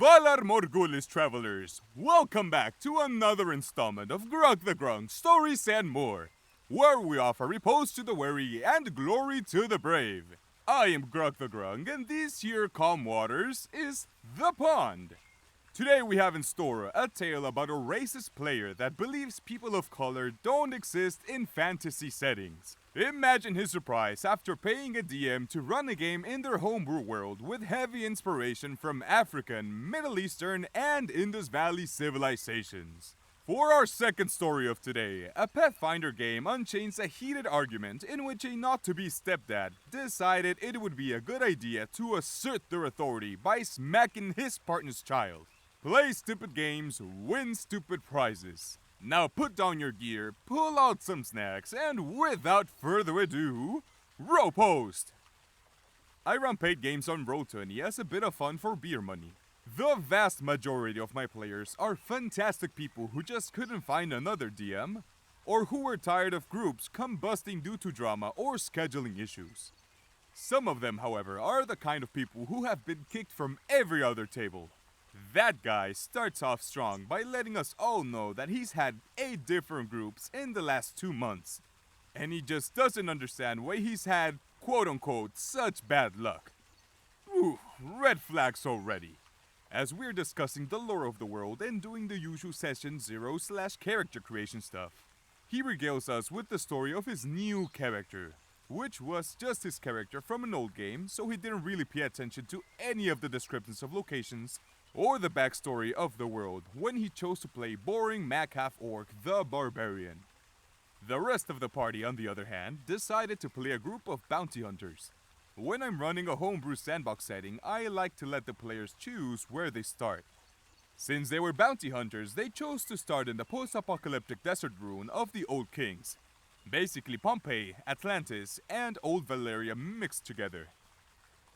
Valar Morgulis travelers, welcome back to another installment of Grug the Grung Stories and More, where we offer repose to the weary and glory to the brave. I am Grug the Grung, and this here calm waters is the pond. Today we have in store a tale about a racist player that believes people of color don't exist in fantasy settings. Imagine his surprise after paying a DM to run a game in their homebrew world with heavy inspiration from African, Middle Eastern, and Indus Valley civilizations. For our second story of today, a Pathfinder game unchains a heated argument in which a not-to-be stepdad decided it would be a good idea to assert their authority by smacking his partner's child. Play stupid games, win stupid prizes. Now put down your gear, pull out some snacks, and without further ado, roll post! I run paid games on Roll20 as a bit of fun for beer money. The vast majority of my players are fantastic people who just couldn't find another DM, or who were tired of groups combusting due to drama or scheduling issues. Some of them, however, are the kind of people who have been kicked from every other table. That guy starts off strong by letting us all know that he's had 8 different groups in the last 2 months. And he just doesn't understand why he's had, quote-unquote, such bad luck. Ooh, red flags already. As we're discussing the lore of the world and doing the usual session 0/character creation stuff, he regales us with the story of his new character, which was just his character from an old game, so he didn't really pay attention to any of the descriptions of locations or the backstory of the world when he chose to play boring Mac half-orc the Barbarian. The rest of the party, on the other hand, decided to play a group of bounty hunters. When I'm running a homebrew sandbox setting, I like to let the players choose where they start. Since they were bounty hunters, they chose to start in the post-apocalyptic desert ruin of the Old Kings. Basically Pompeii, Atlantis, and Old Valeria mixed together.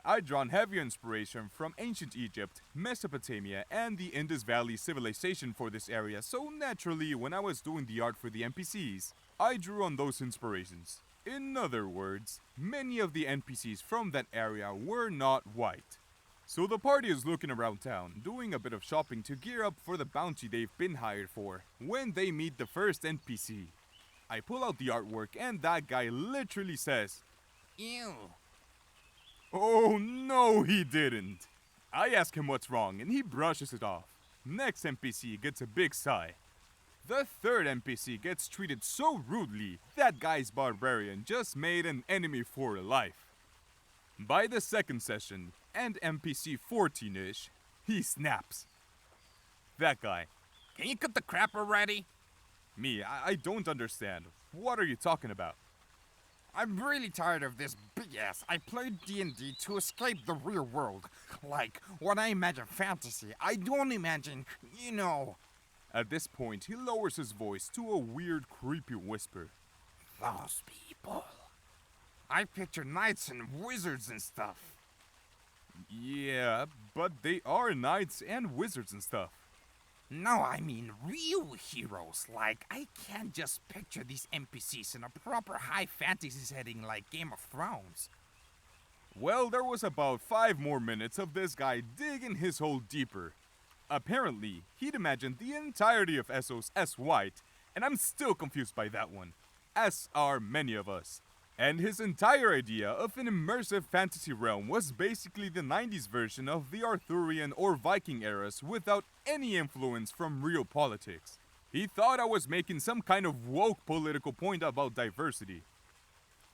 I'd drawn heavy inspiration from ancient Egypt, Mesopotamia, and the Indus Valley civilization for this area, so naturally, when I was doing the art for the NPCs, I drew on those inspirations. In other words, many of the NPCs from that area were not white. So the party is looking around town, doing a bit of shopping to gear up for the bounty they've been hired for, when they meet the first NPC. I pull out the artwork and that guy literally says, "Ew." Oh no, he didn't. I ask him what's wrong and he brushes it off. Next NPC gets a big sigh. The third NPC gets treated so rudely, that guy's barbarian just made an enemy for life. By the second session, and NPC 14-ish, he snaps. That guy. Can you cut the crap already? Me, I don't understand. What are you talking about? I'm really tired of this BS. I played D&D to escape the real world. Like, when I imagine fantasy, I don't imagine, you know... At this point, he lowers his voice to a weird, creepy whisper. Those people. I picture knights and wizards and stuff. Yeah, but they are knights and wizards and stuff. No, I mean real heroes. Like, I can't just picture these NPCs in a proper high fantasy setting like Game of Thrones. Well, there was about 5 more minutes of this guy digging his hole deeper. Apparently, he'd imagined the entirety of Essos as white, and I'm still confused by that one, as are many of us. And his entire idea of an immersive fantasy realm was basically the 90s version of the Arthurian or Viking eras without any influence from real politics. He thought I was making some kind of woke political point about diversity.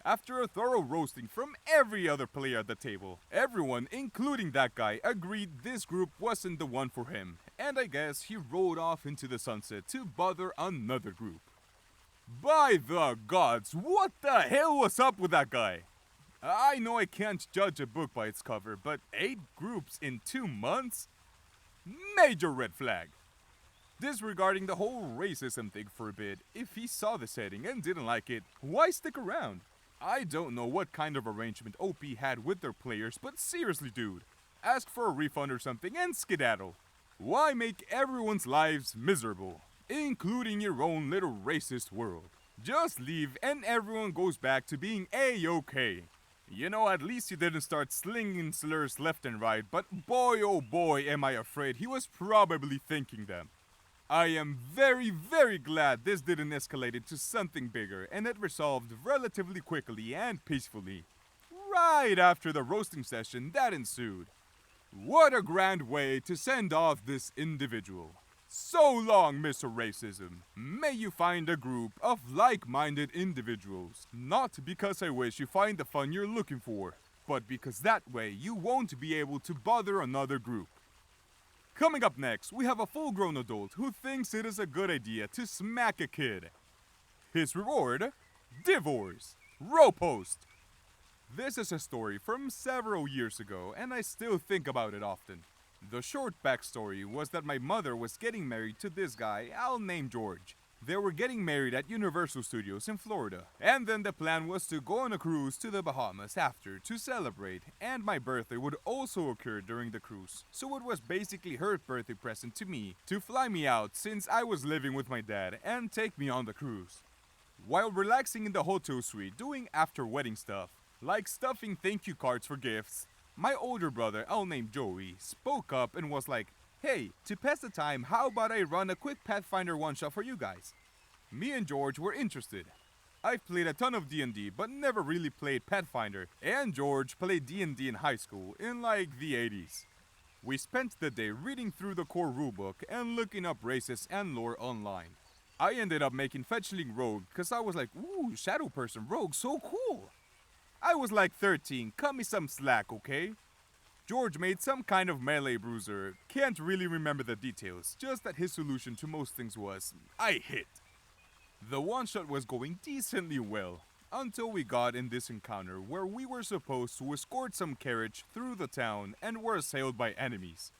After a thorough roasting from every other player at the table, everyone, including that guy, agreed this group wasn't the one for him, and I guess he rode off into the sunset to bother another group. By the gods, what the hell was up with that guy? I know I can't judge a book by its cover, but 8 groups in 2 months? Major red flag. Disregarding the whole racism thing for a bit, if he saw the setting and didn't like it, why stick around? I don't know what kind of arrangement OP had with their players, but seriously dude, ask for a refund or something and skedaddle. Why make everyone's lives miserable? Including your own little racist world. Just leave and everyone goes back to being A-OK. You know, at least he didn't start slinging slurs left and right, but boy oh boy am I afraid he was probably thinking them. I am very, very glad this didn't escalate into something bigger and it resolved relatively quickly and peacefully. Right after the roasting session that ensued. What a grand way to send off this individual. So long, Mr. Racism. May you find a group of like-minded individuals. Not because I wish you find the fun you're looking for, but because that way you won't be able to bother another group. Coming up next, we have a full-grown adult who thinks it is a good idea to smack a kid. His reward? Divorce. Ropost. This is a story from several years ago, and I still think about it often. The short backstory was that my mother was getting married to this guy I'll name George. They were getting married at Universal Studios in Florida, and then the plan was to go on a cruise to the Bahamas after to celebrate, and my birthday would also occur during the cruise, so it was basically her birthday present to me to fly me out since I was living with my dad and take me on the cruise. While relaxing in the hotel suite doing after wedding stuff, like stuffing thank you cards for gifts, my older brother, I'll name Joey, spoke up and was like, "Hey, to pass the time, how about I run a quick Pathfinder one-shot for you guys?" Me and George were interested. I've played a ton of D&D, but never really played Pathfinder, and George played D&D in high school in like the 80s. We spent the day reading through the core rulebook and looking up races and lore online. I ended up making fetchling rogue cause I was like, ooh, shadow person rogue, so cool. I was like 13, cut me some slack, okay? George made some kind of melee bruiser, can't really remember the details, just that his solution to most things was, I hit. The one-shot was going decently well, until we got in this encounter where we were supposed to escort some carriage through the town and were assailed by enemies.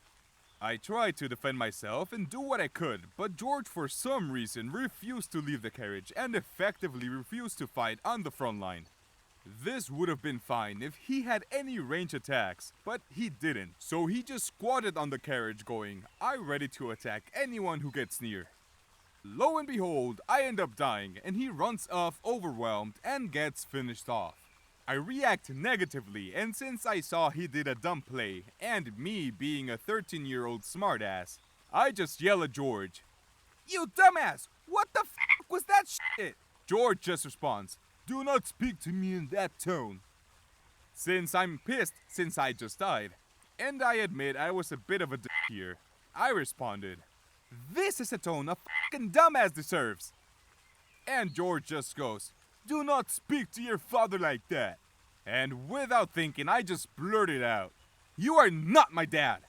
I tried to defend myself and do what I could, but George for some reason refused to leave the carriage and effectively refused to fight on the front line. This would have been fine if he had any range attacks, but he didn't, so he just squatted on the carriage going, I'm ready to attack anyone who gets near. Lo and behold, I end up dying and he runs off overwhelmed and gets finished off. I react negatively, and since I saw he did a dumb play, and me being a 13-year-old smartass, I just yell at George, "You dumbass! What the f*** was that shit?" George just responds, "Do not speak to me in that tone." Since I'm pissed since I just died, and I admit I was a bit of a dick here, I responded, "This is a tone a f***ing dumbass deserves." And George just goes, "Do not speak to your father like that." And without thinking, I just blurted out, "You are not my dad."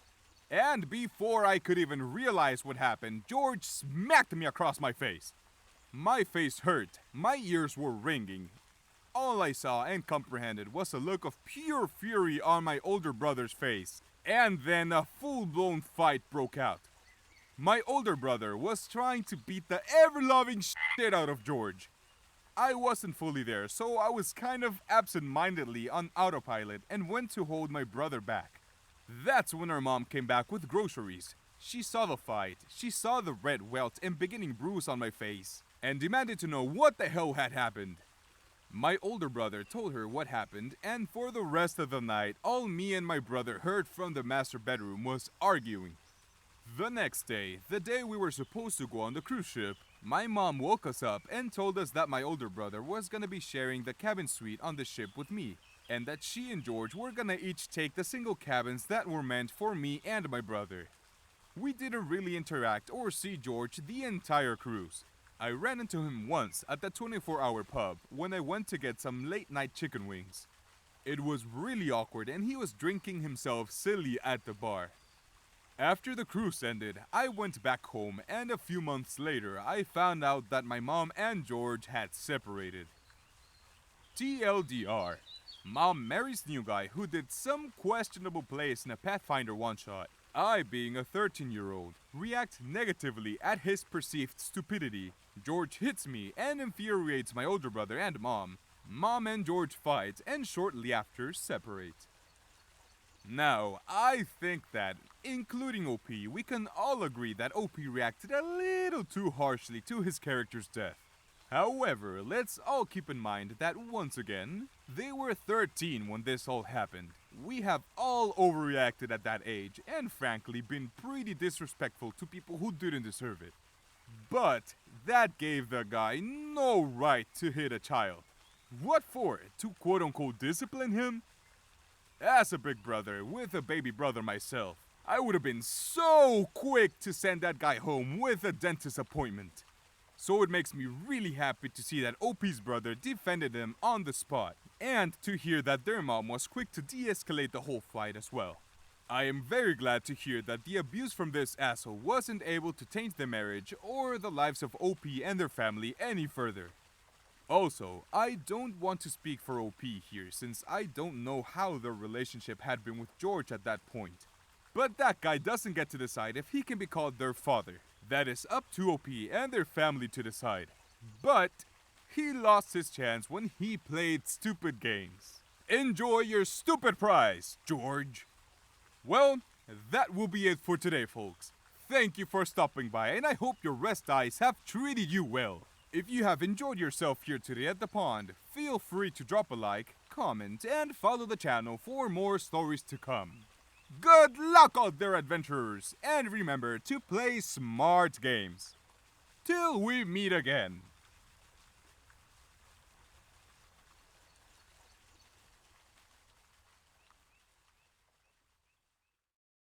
And before I could even realize what happened, George smacked me across my face. My face hurt, my ears were ringing. All I saw and comprehended was a look of pure fury on my older brother's face. And then a full-blown fight broke out. My older brother was trying to beat the ever-loving shit out of George. I wasn't fully there, so I was kind of absent-mindedly on autopilot and went to hold my brother back. That's when our mom came back with groceries. She saw the fight, she saw the red welt and beginning bruise on my face, and demanded to know what the hell had happened. My older brother told her what happened, and for the rest of the night, all me and my brother heard from the master bedroom was arguing. The next day, the day we were supposed to go on the cruise ship, my mom woke us up and told us that my older brother was gonna be sharing the cabin suite on the ship with me, and that she and George were gonna each take the single cabins that were meant for me and my brother. We didn't really interact or see George the entire cruise. I ran into him once at the 24-hour pub when I went to get some late-night chicken wings. It was really awkward and he was drinking himself silly at the bar. After the cruise ended, I went back home, and a few months later, I found out that my mom and George had separated. TLDR, Mom marries new guy who did some questionable plays in a Pathfinder one-shot. I, being a 13-year-old, react negatively at his perceived stupidity. George hits me and infuriates my older brother and mom. Mom and George fight and shortly after separate. Now, I think that, including OP, we can all agree that OP reacted a little too harshly to his character's death. However, let's all keep in mind that once again, they were 13 when this all happened. We have all overreacted at that age and frankly been pretty disrespectful to people who didn't deserve it. But that gave the guy no right to hit a child. What for? To quote unquote discipline him? As a big brother with a baby brother myself, I would have been so quick to send that guy home with a dentist appointment. So it makes me really happy to see that OP's brother defended him on the spot, and to hear that their mom was quick to de-escalate the whole fight as well. I am very glad to hear that the abuse from this asshole wasn't able to taint the marriage or the lives of OP and their family any further. Also, I don't want to speak for OP here since I don't know how their relationship had been with George at that point. But that guy doesn't get to decide if he can be called their father. That is up to OP and their family to decide. But he lost his chance when he played stupid games. Enjoy your stupid prize, George! Well, that will be it for today, folks. Thank you for stopping by, and I hope your rest eyes have treated you well. If you have enjoyed yourself here today at the pond, feel free to drop a like, comment, and follow the channel for more stories to come. Good luck out there, adventurers, and remember to play smart games. Till we meet again.